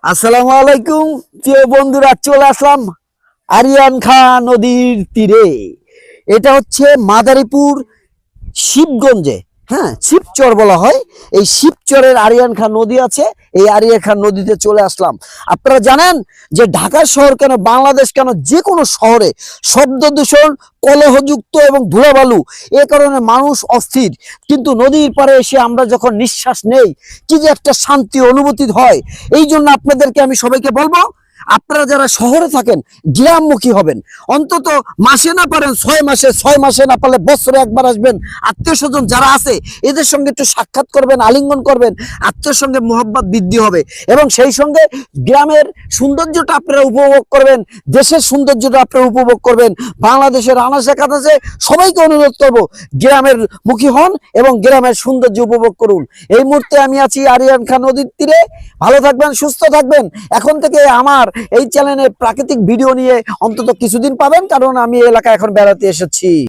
আসসালামু আলাইকুম প্রিয় বন্ধুরা, চলে আসলাম আরিয়ান খাঁ নদীর তীরে। এটা হচ্ছে মাদারীপুর শিবগঞ্জে, হ্যাঁ, শিবচর বলা হয়। এই শিবচরের আরিয়ান খাঁ নদী আছে। এই আরিয়ান খাঁ নদীতে চলে আসলাম। আপনারা জানেন যে ঢাকা শহর কেন, বাংলাদেশ কেন, যে কোনো শহরে শব্দ দূষণ, কলহযুক্ত এবং ধুলাবালু, এ কারণে মানুষ অস্থির। কিন্তু নদীর পাড়ে এসে আমরা যখন নিঃশ্বাস নেই, কি যে একটা শান্তি অনুভূতি হয়। এই জন্য আপনাদেরকে আমি সবাইকে বলবো, আপনারা যারা শহরে থাকেন গ্রামমুখী হবেন। অন্তত মাসে না পারেন 6 মাসে, 6 মাসে না পারলে বছরে একবার আসবেন। আত্মীয় স্বজন যারা আছে এদের সঙ্গে একটু সাক্ষাৎ করবেন, আলিঙ্গন করবেন। আত্মীয়র সঙ্গে মোহাব্বত বৃদ্ধি হবে এবং সেই সঙ্গে গ্রামের সৌন্দর্যটা আপনারা উপভোগ করবেন, দেশের সৌন্দর্যটা আপনারা উপভোগ করবেন। বাংলাদেশের আনাচে কানাচে সবাইকে অনুরোধ করব, গ্রামের মুখী হন এবং গ্রামের সৌন্দর্য উপভোগ করুন। এই মুহূর্তে আমি আছি আরিয়ান খাঁ নদীর তীরে। ভালো থাকবেন, সুস্থ থাকবেন। এখন থেকে আমার এই চ্যানেলে প্রাকৃতিক ভিডিও নিয়ে অন্তত কিছুদিন পাবেন, কারণ আমি এই এলাকায় এখন বেড়াতে এসেছি।